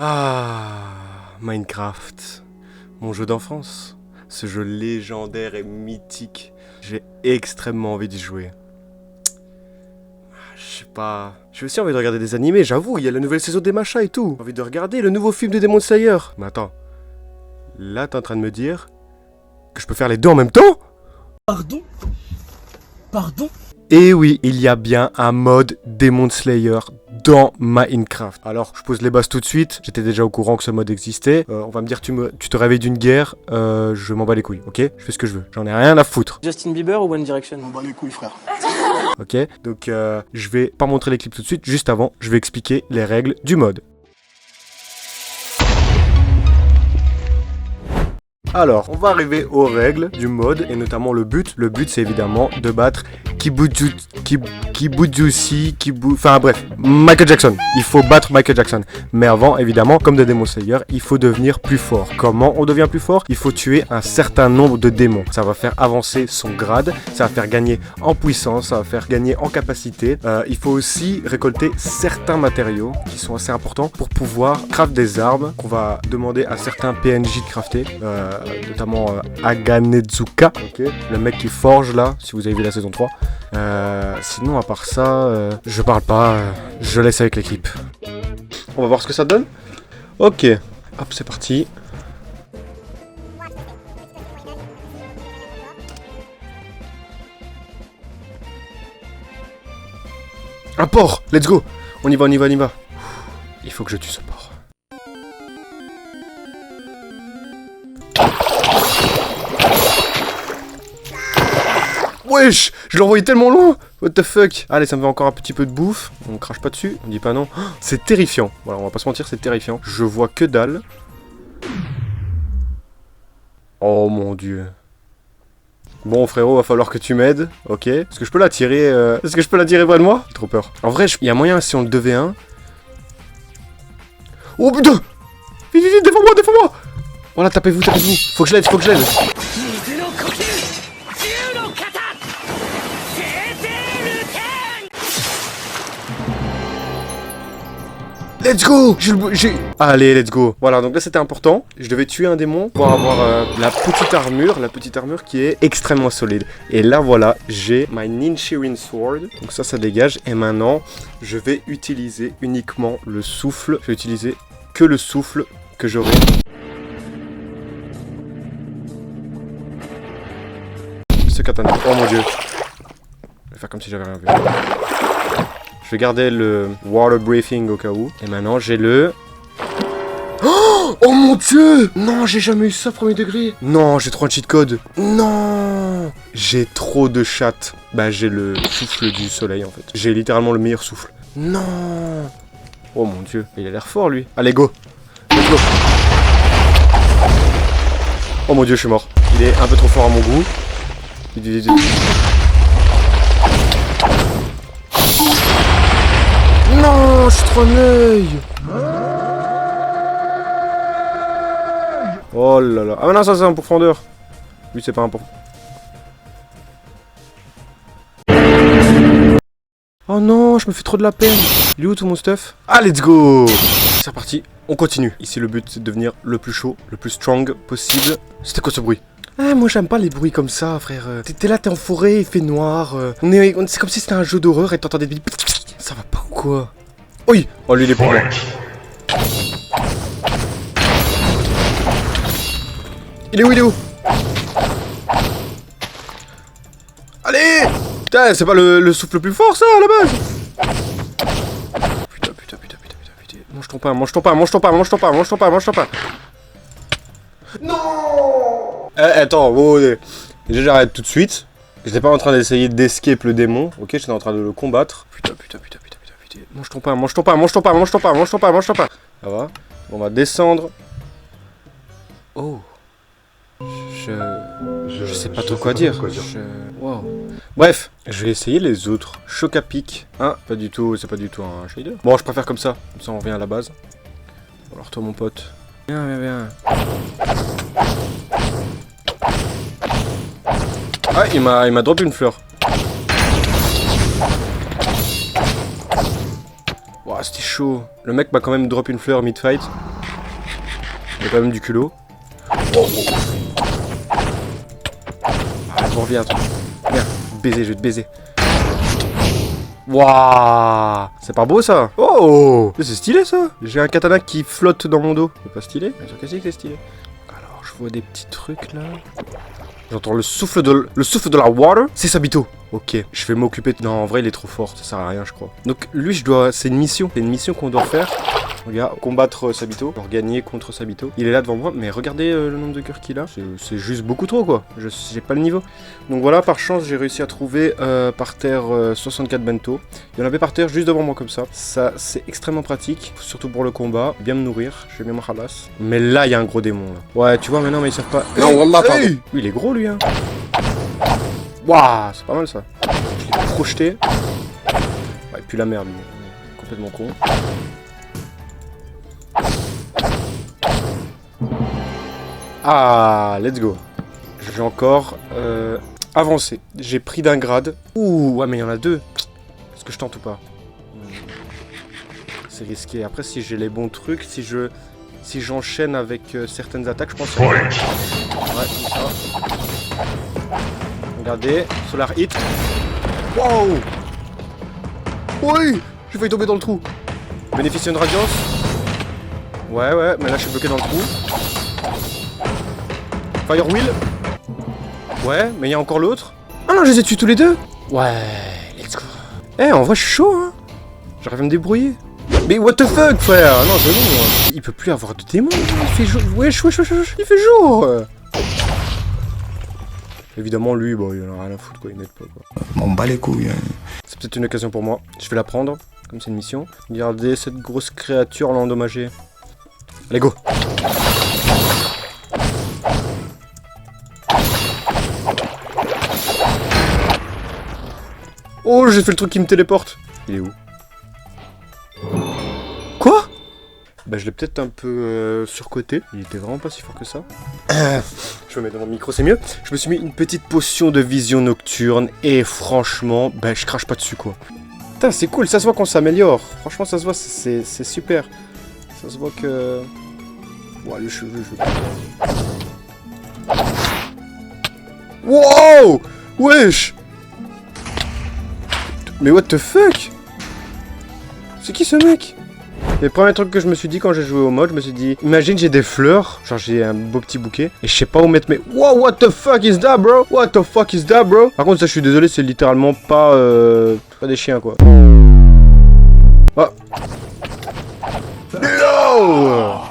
Ah, Minecraft, mon jeu d'enfance, ce jeu légendaire et mythique. J'ai extrêmement envie d'y jouer. Je sais pas... J'ai aussi envie de regarder des animés, j'avoue, il y a la nouvelle saison des machas et tout. J'ai envie de regarder le nouveau film de Demon Slayer. Mais attends, là t'es en train de me dire que je peux faire les deux en même temps? Pardon? Pardon? Et oui, il y a bien un mode Demon Slayer dans Minecraft. Alors, je pose les bases tout de suite. J'étais déjà au courant que ce mode existait. On va me dire, tu te réveilles d'une guerre. Je m'en bats les couilles, ok? Je fais ce que je veux. J'en ai rien à foutre. Justin Bieber ou One Direction? On bat les couilles, frère. Ok? Donc, je vais pas montrer les clips tout de suite. Juste avant, je vais expliquer les règles du mode. Alors, on va arriver aux règles du mode et notamment le but. Le but, c'est évidemment de battre enfin bref, Michael Jackson. Il faut battre Michael Jackson. Mais avant, évidemment, comme de Demon Slayer, il faut devenir plus fort. Comment on devient plus fort? Il faut tuer un certain nombre de démons. Ça va faire avancer son grade, ça va faire gagner en puissance, ça va faire gagner en capacité. Il faut aussi récolter certains matériaux qui sont assez importants pour pouvoir craft des armes qu'on va demander à certains PNJ de crafter. Notamment Aganezuka, okay. Le mec qui forge là, si vous avez vu la saison 3. Sinon à part ça, je parle pas, je laisse avec l'équipe. On va voir ce que ça donne. Ok, hop c'est parti. Un porc, let's go. On y va, on y va, on y va. Il faut que je tue ce porc. Wesh, je l'ai envoyé tellement loin. What the fuck. Allez, ça me fait encore un petit peu de bouffe. On crache pas dessus, on dit pas non. C'est terrifiant. Voilà, on va pas se mentir, c'est terrifiant. Je vois que dalle. Oh mon dieu. Bon frérot, va falloir que tu m'aides, ok? Est-ce que je peux la tirer Est-ce que je peux la tirer près de moi? J'ai trop peur. En vrai, il y a moyen si on le 2v1. Oh putain! Vite, vite, défends-moi, défends-moi! Voilà, tapez-vous, tapez-vous. Faut que je l'aide, faut que je l'aide. Let's go! Allez, let's go. Voilà, donc là c'était important. Je devais tuer un démon pour avoir la petite armure qui est extrêmement solide. Et là voilà, j'ai my Ninshirin Sword. Donc ça dégage. Et maintenant, je vais utiliser uniquement le souffle. Je vais utiliser que le souffle que j'aurai. Ce katana. Oh mon dieu. Je vais faire comme si j'avais rien vu. Je vais garder le water breathing au cas où. Et maintenant, j'ai le... Oh mon dieu! Non, j'ai jamais eu ça premier degré. Non, j'ai trop un cheat code. Non! J'ai trop de chatte. Bah, j'ai le souffle du soleil, en fait. J'ai littéralement le meilleur souffle. Non! Oh mon dieu. Il a l'air fort, lui. Allez, go! Let's go! Oh mon dieu, je suis mort. Il est un peu trop fort à mon goût. Non, je suis trop un œil. Oh là là. Ah non, ça c'est un pourfendeur. Lui c'est pas un pourfendeur. Oh non, je me fais trop de la peine. Il est où tout mon stuff? Ah, let's go. C'est reparti, on continue. Ici le but c'est de devenir le plus chaud, le plus strong possible. C'était quoi ce bruit? Ah, moi j'aime pas les bruits comme ça, frère. T'es là, t'es en forêt, il fait noir. C'est comme si c'était un jeu d'horreur et t'entendais des... Ça va pas ou quoi? Oui. Oh lui il est pour moi. Il est où, il est où? Allez. Putain, c'est pas le souffle le plus fort ça à la base. Putain. Mange ton pain, mange ton pain, mange ton pain, mange ton pain, mange ton pain, mange ton pain. Non. Attends, wow, déjà j'arrête tout de suite. J'étais pas en train d'essayer d'escape le démon, ok, j'étais en train de le combattre. Putain. Mange ton pain, mange ton pain, mange ton pain, mange ton pain, mange ton pain, mange ton pain. Ça va. On va descendre. Oh. Je sais pas trop quoi dire. Wow. Bref, je vais essayer les autres. Choc à pic. Hein, pas du tout, c'est pas du tout un shader. Bon, je préfère comme ça on revient à la base. Alors toi mon pote. Viens. Ah, il m'a drop une fleur. Wow, c'était chaud. Le mec m'a quand même drop une fleur mid-fight. Il y a quand même du culot. Ah, bon, viens, toi. Viens, baiser, je vais te baiser. Waouh, c'est pas beau ça. Oh, c'est stylé ça. J'ai un katana qui flotte dans mon dos. C'est pas stylé? Bien sûr que si, c'est stylé. Alors, je vois des petits trucs là. J'entends le souffle de la water. C'est Sabito. Ok, je vais m'occuper de... Non, en vrai, il est trop fort. Ça sert à rien, je crois. Donc, lui, je dois... C'est une mission. C'est une mission qu'on doit faire. Regarde, combattre Sabito. Pour gagner contre Sabito. Il est là devant moi. Mais regardez le nombre de cœurs qu'il a. C'est juste beaucoup trop, quoi. J'ai pas le niveau. Donc voilà, par chance, j'ai réussi à trouver par terre 64 bento. Il y en avait par terre juste devant moi, comme ça. Ça, c'est extrêmement pratique. Surtout pour le combat. Bien me nourrir. Je vais bien me halas. Mais là, il y a un gros démon, là. Ouais, tu vois, maintenant, mais ils savent pas... Non, wallah, pardon. Oui, il est gros, lui, hein. Waouh, c'est pas mal ça. Je l'ai projeté. Ouais, et puis la merde, lui. Complètement con. Ah, let's go. J'ai encore avancé. J'ai pris d'un grade. Ouh, ouais, mais il y en a deux. Est-ce que je tente ou pas? C'est risqué. Après, si j'ai les bons trucs, si j'enchaîne avec certaines attaques, je pense que... Ouais, comme ça. Regardez, Solar Hit. Wow! Oui! J'ai failli tomber dans le trou. Bénéficier de radiance. Ouais, mais là je suis bloqué dans le trou. Fire Wheel. Ouais, mais il y a encore l'autre. Ah non, je les ai tués tous les deux. Ouais, let's go. Eh, en vrai, je suis chaud, hein. J'arrive à me débrouiller. Mais what the fuck, frère? Non, c'est bon, moi. Il peut plus avoir de démons. Il fait jour. Wesh. Il fait jour. Évidemment, lui, bon, il en a rien à foutre, quoi, il n'aide pas, quoi. M'en bats les couilles. C'est peut-être une occasion pour moi. Je vais la prendre, comme c'est une mission. Regardez cette grosse créature là endommagée. Allez, go! Oh, j'ai fait le truc qui me téléporte. Il est où? Quoi? Bah, je l'ai peut-être un peu surcoté. Il était vraiment pas si fort que ça. Je me mets dans mon micro, c'est mieux. Je me suis mis une petite potion de vision nocturne. Et franchement, bah, je crache pas dessus, quoi. Putain, c'est cool, ça se voit qu'on s'améliore. Franchement, ça se voit, c'est super. Ça se voit que... Ouais, le cheveu, Wow! Wesh! Mais what the fuck? C'est qui ce mec? Le premier truc que je me suis dit quand j'ai joué au mode, je me suis dit, imagine j'ai des fleurs, genre j'ai un beau petit bouquet, et je sais pas où mettre mes... Wow, what the fuck is that, bro? What the fuck is that, bro? Par contre, ça, je suis désolé, c'est littéralement pas des chiens, quoi. Ah. No!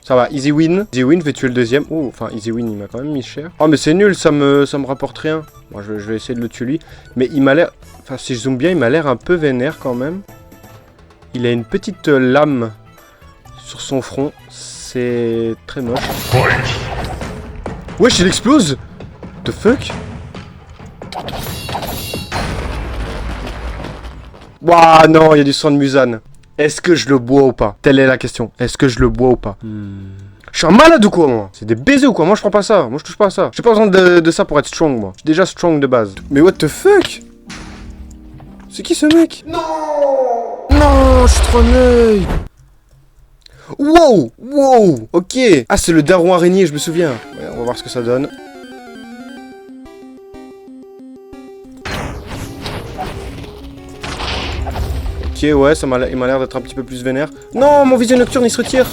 Ça va, easy win. Easy win, je vais tuer le deuxième. Oh, enfin, easy win, il m'a quand même mis cher. Oh, mais c'est nul, ça me rapporte rien. Moi, je vais essayer de le tuer lui. Mais il m'a l'air... Enfin, si je zoome bien, il m'a l'air un peu vénère quand même. Il a une petite lame sur son front. C'est très moche. Wesh, il explose! The fuck? Waouh, non, il y a du sang de Musan. Est-ce que je le bois ou pas? Telle est la question. Est-ce que je le bois ou pas? Je suis un malade ou quoi, moi? C'est des baisers ou quoi? Moi, je prends pas ça. Moi, je touche pas à ça. J'ai pas besoin de ça pour être strong, moi. Je suis déjà strong de base. Mais what the fuck? C'est qui ce mec? Non! Non, je suis trop nul. Wow! Wow! Ok. Ah, c'est le daron araignée, je me souviens. Ouais, on va voir ce que ça donne. Ok, ouais, il m'a l'air d'être un petit peu plus vénère. Non, mon vision nocturne, il se retire.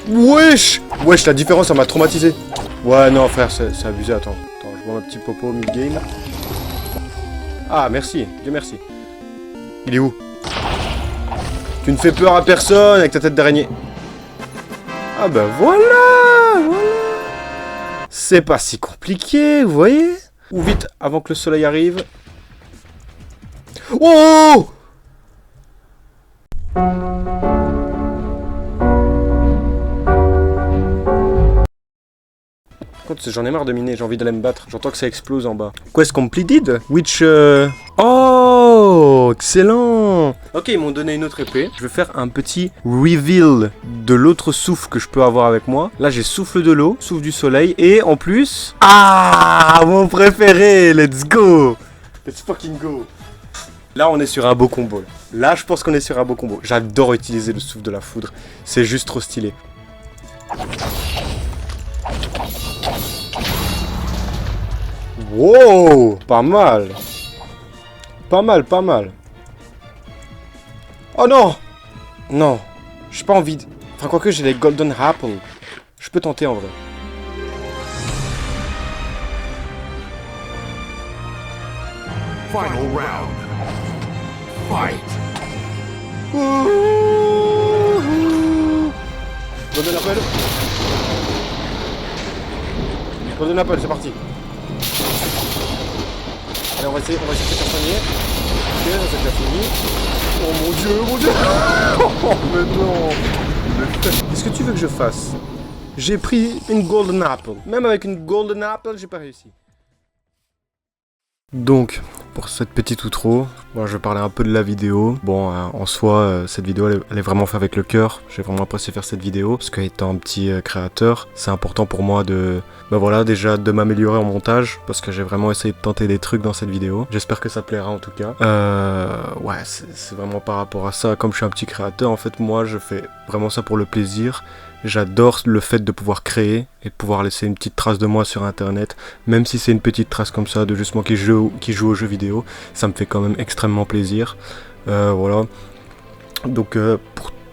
Wesh! Wesh, la différence, ça m'a traumatisé. Ouais, non, frère, c'est abusé. Attends, je vois un petit popo mid-game. Ah, merci. Dieu merci. Il est où? Tu ne fais peur à personne avec ta tête d'araignée. Ah bah voilà! C'est pas si compliqué, vous voyez? Ou vite, avant que le soleil arrive. Oh! Par contre, j'en ai marre de miner, j'ai envie d'aller me battre. J'entends que ça explose en bas. Quest completed? Which... Oh, excellent. Ok, ils m'ont donné une autre épée. Je vais faire un petit reveal de l'autre souffle que je peux avoir avec moi. Là, j'ai souffle de l'eau, souffle du soleil. Et en plus... Ah, mon préféré, let's go. Let's fucking go. Là, on est sur un beau combo. Là, je pense qu'on est sur un beau combo. J'adore utiliser le souffle de la foudre. C'est juste trop stylé. Wow, pas mal. Pas mal, pas mal. Oh non. Non, j'ai pas envie de... Enfin, quoique j'ai les Golden Apple. Je peux tenter en vrai. Final round. Fight. Golden Apple. Golden Apple, c'est parti. Allez, on va essayer de faire soigner. Ok, ça c'est déjà fini. Oh mon dieu, mon dieu. Oh mais non. Qu'est-ce que tu veux que je fasse? J'ai pris une Golden Apple. Même avec une Golden Apple, j'ai pas réussi. Donc, pour cette petite outro, moi je vais parler un peu de la vidéo. Bon, en soi, cette vidéo elle est vraiment faite avec le cœur. J'ai vraiment apprécié faire cette vidéo parce qu'étant un petit créateur, c'est important pour moi de, voilà, déjà de m'améliorer en montage parce que j'ai vraiment essayé de tenter des trucs dans cette vidéo. J'espère que ça plaira en tout cas. Ouais, c'est vraiment par rapport à ça. Comme je suis un petit créateur, en fait, moi je fais vraiment ça pour le plaisir. J'adore le fait de pouvoir créer et de pouvoir laisser une petite trace de moi sur internet, même si c'est une petite trace comme ça de juste moi qui joue aux jeux vidéo, ça me fait quand même extrêmement plaisir. Voilà. Donc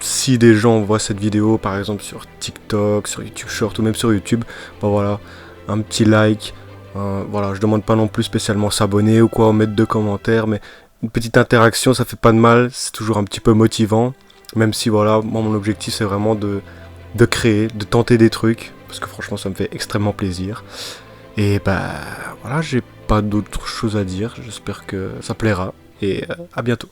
si des gens voient cette vidéo par exemple sur TikTok, sur YouTube Short ou même sur YouTube, voilà, un petit like, voilà, je demande pas non plus spécialement s'abonner ou quoi, ou mettre 2 commentaires, mais une petite interaction ça fait pas de mal, c'est toujours un petit peu motivant, même si voilà, moi mon objectif c'est vraiment de créer, de tenter des trucs, parce que franchement ça me fait extrêmement plaisir. Et voilà, j'ai pas d'autre chose à dire, j'espère que ça plaira, et à bientôt.